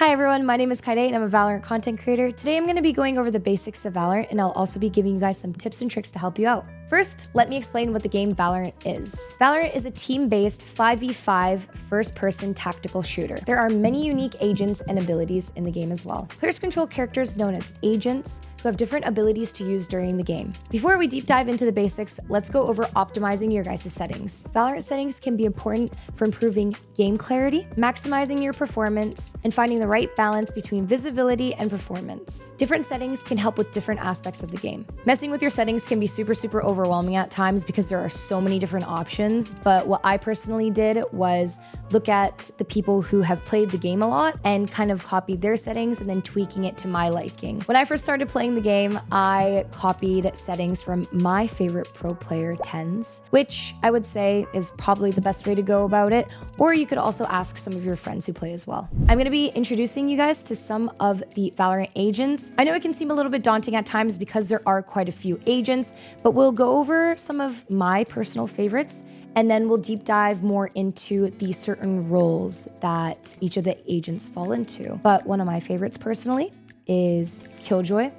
Hi everyone, my name is Kyedae and I'm a Valorant content creator. Today I'm going to be going over the basics of Valorant and I'll also be giving you guys some tips and tricks to help you out. First, let me explain what the game Valorant is. Valorant is a team-based 5v5 first-person tactical shooter. There are many unique agents and abilities in the game as well. Players control characters known as agents who have different abilities to use during the game. Before we deep dive into the basics, let's go over optimizing your guys' settings. Valorant settings can be important for improving game clarity, maximizing your performance, and finding the right balance between visibility and performance. Different settings can help with different aspects of the game. Messing with your settings can be super overwhelming at times because there are so many different options, but what I personally did was look at the people who have played the game a lot and kind of copied their settings and then tweaking it to my liking. When I first started playing the game, I copied settings from my favorite pro player 10s, which I would say is probably the best way to go about it, or you could also ask some of your friends who play as well. I'm going to be introducing you guys to some of the Valorant agents. I know it can seem a little bit daunting at times because there are quite a few agents, but we'll go over some of my personal favorites and then we'll deep dive more into the certain roles that each of the agents fall into. But one of my favorites personally is Kyedae.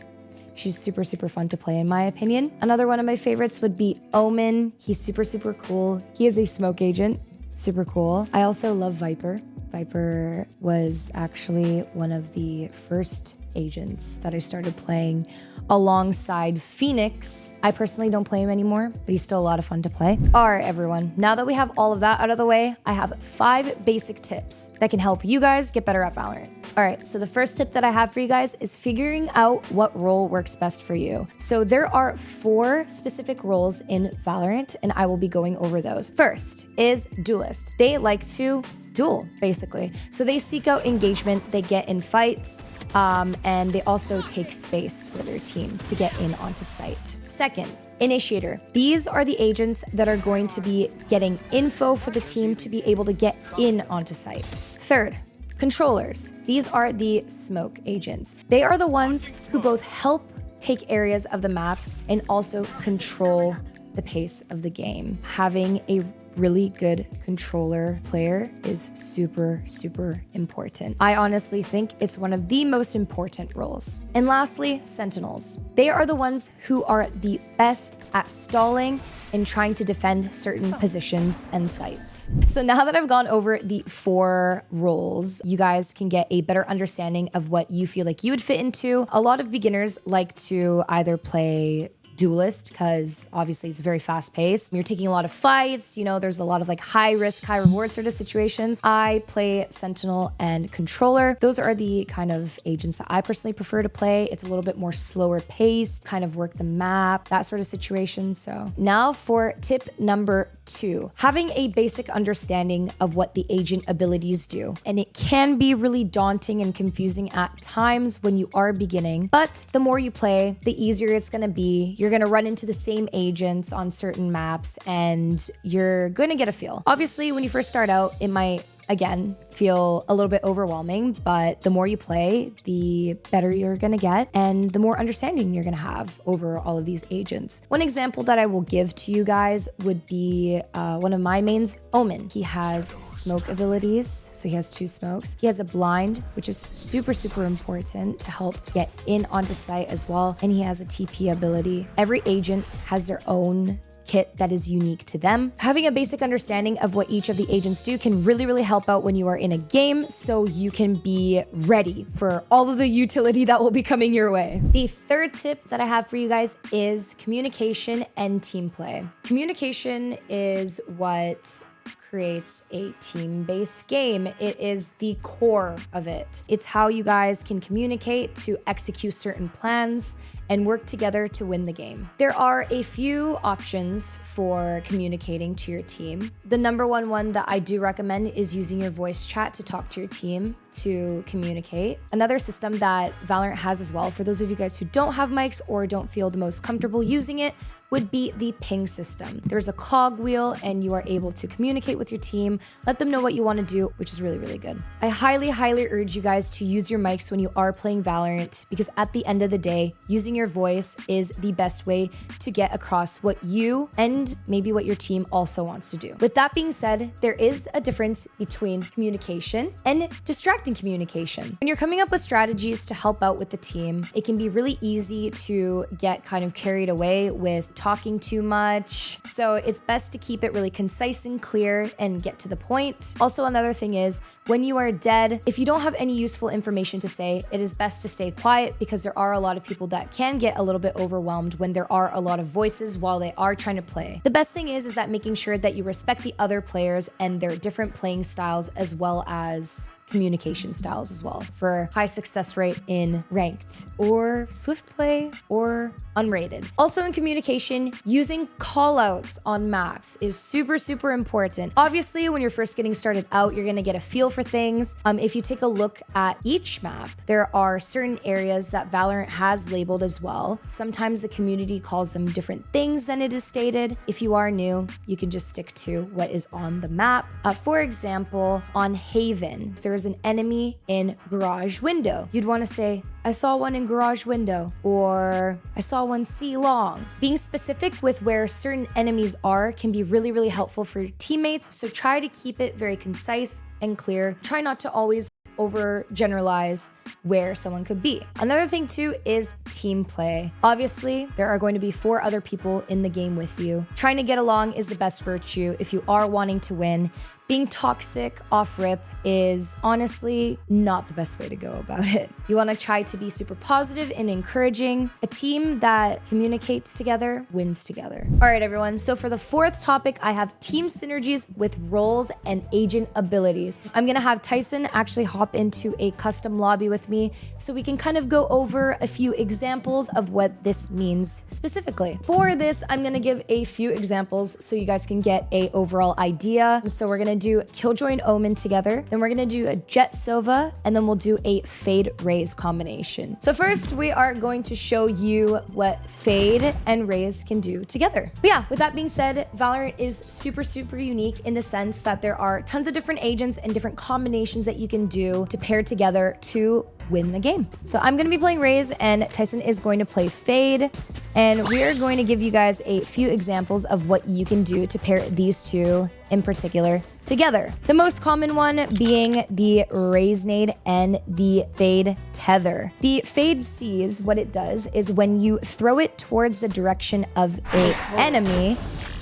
She's super fun to play in my opinion. Another one of my favorites would be Omen. He's super cool. He is a smoke agent, super cool. I also love Viper. Viper was actually one of the first agents that I started playing alongside Phoenix. I personally don't play him anymore, but he's still a lot of fun to play. All right, everyone. Now that we have all of that out of the way, I have 5 basic tips that can help you guys get better at Valorant. All right, so the first tip that I have for you guys is figuring out what role works best for you. So there are 4 specific roles in Valorant, and I will be going over those. First is duelist. They like to duel, basically. So they seek out engagement, they get in fights, and they also take space for their team to get in onto site. Second, initiator. These are the agents that are going to be getting info for the team to be able to get in onto site. Third, controllers. These are the smoke agents. They are the ones who both help take areas of the map and also control the pace of the game. Having a really good controller player is super important. I honestly think it's one of the most important roles. And lastly, sentinels. They are the ones who are the best at stalling and trying to defend certain positions and sites. So now that I've gone over the 4 roles, you guys can get a better understanding of what you feel like you would fit into. A lot of beginners like to either play duelist because obviously it's very fast paced. You're taking a lot of fights, you know, there's a lot of like high risk, high reward sort of situations. I play sentinel and controller. Those are the kind of agents that I personally prefer to play. It's a little bit more slower paced, kind of work the map, that sort of situation. So now for tip number 2, having a basic understanding of what the agent abilities do. And it can be really daunting and confusing at times when you are beginning, but the more you play, the easier it's gonna be. You're gonna run into the same agents on certain maps and you're gonna get a feel. Obviously, when you first start out, it might again feel a little bit overwhelming, but the more you play, the better you're gonna get and the more understanding you're gonna have over all of these agents. One example that I will give to you guys would be one of my mains, Omen. He has smoke abilities, so he has 2 smokes. He has a blind, which is super important to help get in onto site as well, and he has a TP ability. Every agent has their own kit that is unique to them. Having a basic understanding of what each of the agents do can really help out when you are in a game so you can be ready for all of the utility that will be coming your way. The third tip that I have for you guys is communication and team play. Communication is what creates a team-based game. It is the core of it. It's how you guys can communicate to execute certain plans and work together to win the game. There are a few options for communicating to your team. The number one that I do recommend is using your voice chat to talk to your team to communicate. Another system that Valorant has as well, for those of you guys who don't have mics or don't feel the most comfortable using it, would be the ping system. There's a cog wheel and you are able to communicate with your team, let them know what you want to do, which is really, really good. I highly, highly urge you guys to use your mics when you are playing Valorant, because at the end of the day, using your voice is the best way to get across what you and maybe what your team also wants to do. With that being said, there is a difference between communication and distracting communication. When you're coming up with strategies to help out with the team, it can be really easy to get kind of carried away with talking too much. So it's best to keep it really concise and clear and get to the point. Also, another thing is when you are dead, if you don't have any useful information to say, it is best to stay quiet, because there are a lot of people that can get a little bit overwhelmed when there are a lot of voices while they are trying to play. The best thing is that making sure that you respect the other players and their different playing styles, as well as communication styles as well, for high success rate in ranked or swift play or unrated. Also in communication, using callouts on maps is super, super important. Obviously, when you're first getting started out, you're gonna get a feel for things. If you take a look at each map, there are certain areas that Valorant has labeled as well. Sometimes the community calls them different things than it is stated. If you are new, you can just stick to what is on the map. For example, on Haven, if there's an enemy in garage window, you'd want to say, I saw one in garage window, or I saw one C long. Being specific with where certain enemies are can be really, really helpful for your teammates. So try to keep it very concise and clear. Try not to always overgeneralize where someone could be. Another thing too is team play. Obviously, there are going to be 4 other people in the game with you. Trying to get along is the best virtue if you are wanting to win. Being toxic off rip is honestly not the best way to go about it. You want to try to be super positive and encouraging. A team that communicates together wins together. All right, everyone. So for the 4th topic, I have team synergies with roles and agent abilities. I'm going to have Tyson actually hop into a custom lobby with me so we can kind of go over a few examples of what this means specifically. For this, I'm going to give a few examples so you guys can get a overall idea. So we're going to do Killjoy and Omen together. Then we're gonna do a Jet Sova, and then we'll do a Fade Raze combination. So first, we are going to show you what Fade and Raze can do together. But yeah, with that being said, Valorant is super, super unique in the sense that there are tons of different agents and different combinations that you can do to pair together to win the game. So I'm gonna be playing Raze and Tyson is going to play Fade. And we are going to give you guys a few examples of what you can do to pair these two in particular together. The most common one being the Raze Nade and the Fade Tether. The Fade Sees, what it does is when you throw it towards the direction of an enemy,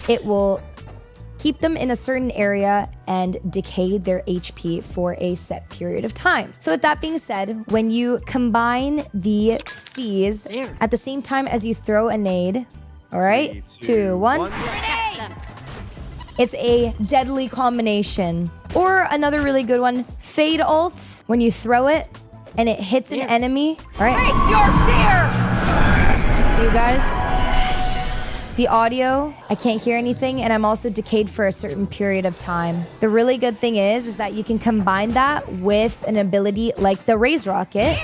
it will keep them in a certain area and decay their HP for a set period of time. So with that being said, when you combine the C's at the same time as you throw a nade, all right, 2, 1, it's a deadly combination. Or another really good one, Fade Ult, when you throw it and it hits an enemy. All right. Face your fear! See you guys? The audio, I can't hear anything, and I'm also decayed for a certain period of time. The really good thing is that you can combine that with an ability like the Raze Rocket.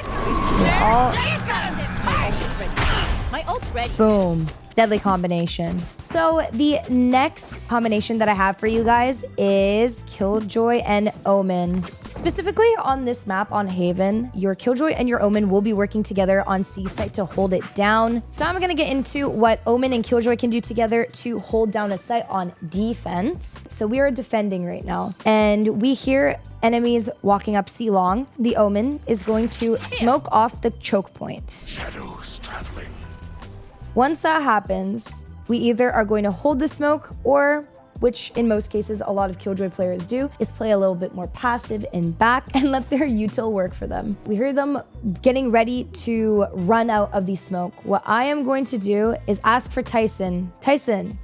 My ult's ready. Boom. Deadly combination. So the next combination that I have for you guys is Killjoy and Omen. Specifically on this map on Haven, your Killjoy and your Omen will be working together on C site to hold it down. So I'm gonna get into what Omen and Killjoy can do together to hold down a site on defense. So we are defending right now, and we hear enemies walking up C long. The Omen is going to smoke off the choke point. Shadows traveling. Once that happens, we either are going to hold the smoke, or, which in most cases a lot of Killjoy players do, is play a little bit more passive and back and let their util work for them. We hear them getting ready to run out of the smoke. What I am going to do is ask for Tyson. Tyson,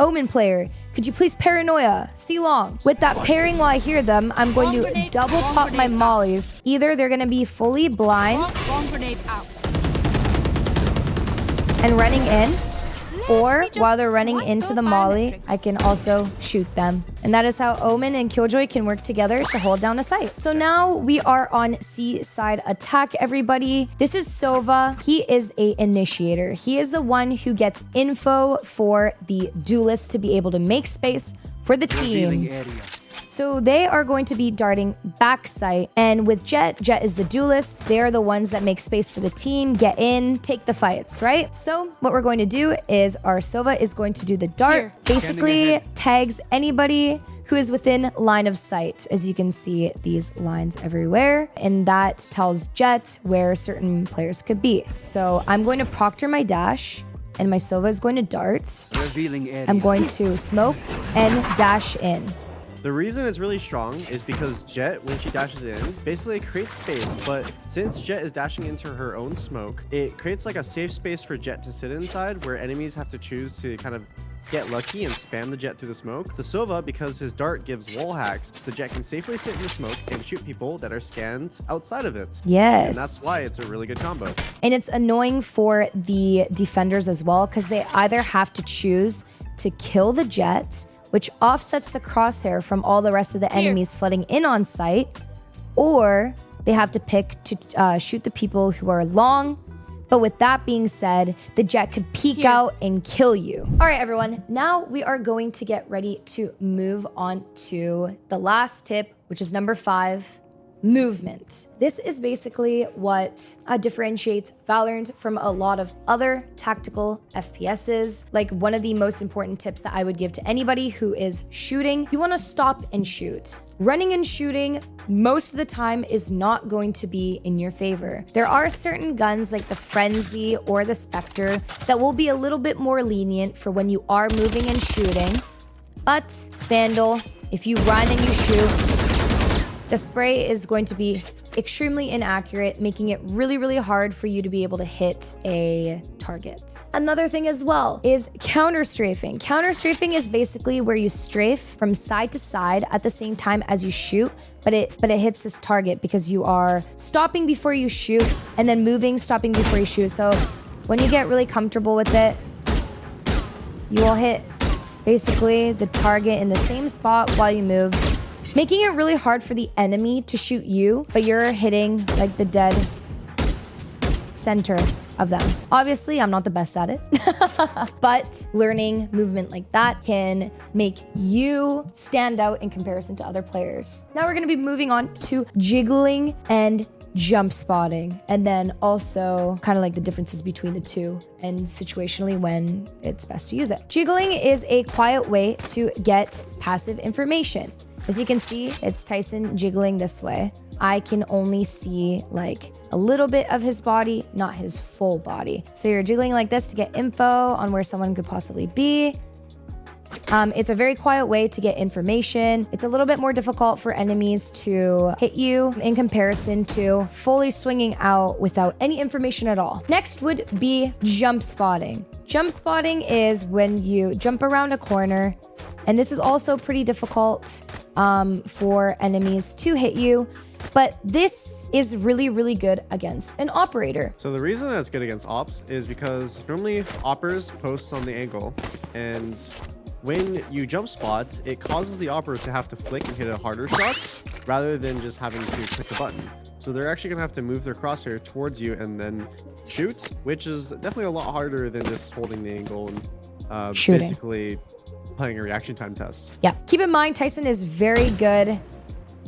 Omen player, could you please paranoia, C long? With that pairing while I hear them, I'm going to double pop my mollies. Either they're gonna be fully blind Bomb grenade out. and running in, or just while they're running swipe into those the molly, biometrics. I can also shoot them. And that is how Omen and Killjoy can work together to hold down a site. So now we are on C side attack, everybody. This is Sova. He is a initiator. He is the one who gets info for the duelists to be able to make space for the team. So they are going to be darting back site, and with Jet is the duelist. They are the ones that make space for the team, get in, take the fights, right? So what we're going to do is our Sova is going to do the dart, Here. basically tags anybody who is within line of sight. As you can see, these lines everywhere, and that tells Jet where certain players could be. So I'm going to proctor my dash, and my Sova is going to dart. I'm going to smoke and dash in. The reason it's really strong is because Jet, when she dashes in, basically creates space, but since Jet is dashing into her own smoke, it creates like a safe space for Jet to sit inside where enemies have to choose to kind of get lucky and spam the Jet through the smoke. The Sova, because his dart gives wall hacks, the Jet can safely sit in the smoke and shoot people that are scanned outside of it. Yes. And that's why it's a really good combo. And it's annoying for the defenders as well, because they either have to choose to kill the Jet, which offsets the crosshair from all the rest of the enemies flooding in on site, or they have to pick to shoot the people who are long. But with that being said, the Jet could peek out and kill you. All right, everyone, now we are going to get ready to move on to the last tip, which is number 5. Movement. This is basically what differentiates Valorant from a lot of other tactical FPSs. Like, one of the most important tips that I would give to anybody who is shooting, you want to stop and shoot. Running and shooting most of the time is not going to be in your favor. There are certain guns like the Frenzy or the Spectre that will be a little bit more lenient for when you are moving and shooting. But Vandal, if you run and you shoot, the spray is going to be extremely inaccurate, making it really, really hard for you to be able to hit a target. Another thing as well is counter strafing. Counter strafing is basically where you strafe from side to side at the same time as you shoot, but it hits this target because you are stopping before you shoot and then moving, stopping before you shoot. So when you get really comfortable with it, you will hit basically the target in the same spot while you move, making it really hard for the enemy to shoot you, but you're hitting like the dead center of them. Obviously, I'm not the best at it, but learning movement like that can make you stand out in comparison to other players. Now we're gonna be moving on to jiggling and jump spotting, and then also kind of like the differences between the two and situationally when it's best to use it. Jiggling is a quiet way to get passive information. As you can see, it's Tyson jiggling this way. I can only see like a little bit of his body, not his full body. So you're jiggling like this to get info on where someone could possibly be. It's a very quiet way to get information. It's a little bit more difficult for enemies to hit you in comparison to fully swinging out without any information at all. Next would be jump spotting. Jump spotting is when you jump around a corner, and this is also pretty difficult for enemies to hit you, but this is really, really good against an operator. So the reason that's good against ops is because normally oppers post on the angle, and when you jump spot, it causes the operator to have to flick and hit a harder shot rather than just having to click the button. So they're actually gonna have to move their crosshair towards you and then shoot, which is definitely a lot harder than just holding the angle and basically playing a reaction time test. Yeah, keep in mind Tyson is very good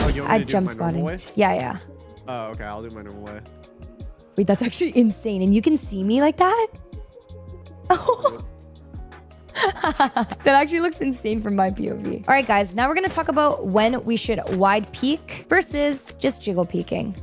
at jump my spotting. normal way? Yeah. Oh, okay, I'll do my normal way. Wait, that's actually insane. And you can see me like that? Oh. That actually looks insane from my POV. All right, guys, now we're gonna talk about when we should wide peek versus just jiggle peeking.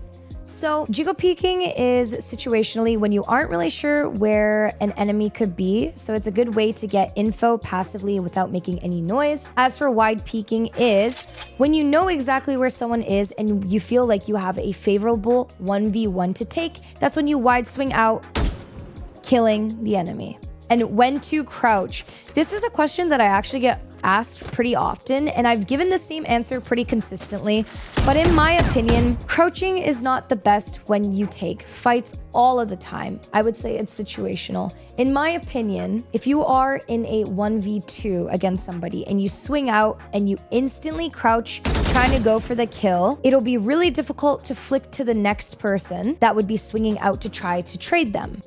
So jiggle peeking is situationally when you aren't really sure where an enemy could be. So it's a good way to get info passively without making any noise. As for wide peeking is when you know exactly where someone is and you feel like you have a favorable 1v1 to take. That's when you wide swing out, killing the enemy. And when to crouch. This is a question that I actually get asked pretty often, and I've given the same answer pretty consistently, but in my opinion, crouching is not the best when you take fights all of the time. I would say it's situational. In my opinion, if you are in a 1v2 against somebody and you swing out and you instantly crouch trying to go for the kill, it'll be really difficult to flick to the next person that would be swinging out to try to trade them.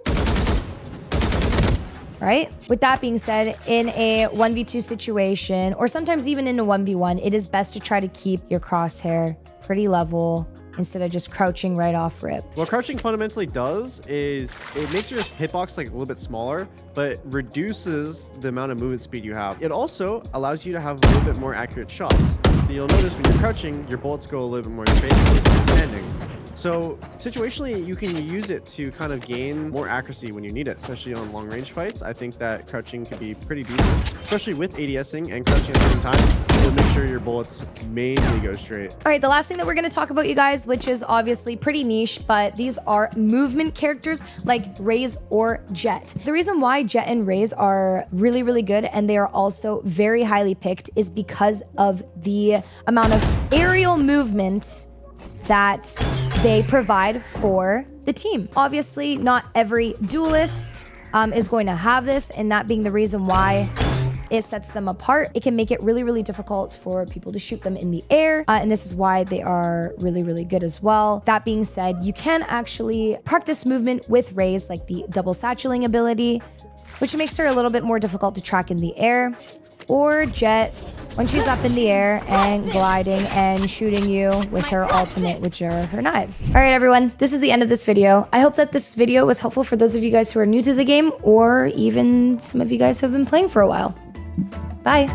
Right? With that being said, in a 1v2 situation, or sometimes even in a 1v1, it is best to try to keep your crosshair pretty level instead of just crouching right off rip. What crouching fundamentally does is it makes your hitbox like a little bit smaller, but reduces the amount of movement speed you have. It also allows you to have a little bit more accurate shots. You'll notice when you're crouching, your bullets go a little bit more in your face than if you're standing. So situationally, you can use it to kind of gain more accuracy when you need it, especially on long range fights. I think that crouching could be pretty decent, especially with ADSing and crouching at the same time. You'll make sure your bullets mainly go straight. All right, the last thing that we're going to talk about, you guys, which is obviously pretty niche, but these are movement characters like Raze or Jet. The reason why Jet and Raze are really, really good and they are also very highly picked is because of the amount of aerial movement that they provide for the team. Obviously, not every duelist is going to have this, and that being the reason why it sets them apart. It can make it really, really difficult for people to shoot them in the air, and this is why they are really, really good as well. That being said, you can actually practice movement with Raze, like the double satcheling ability, which makes her a little bit more difficult to track in the air, or Jet, when she's up in the air and gliding and shooting you with her ultimate, which are her knives. All right, everyone, this is the end of this video. I hope that this video was helpful for those of you guys who are new to the game, or even some of you guys who have been playing for a while. Bye.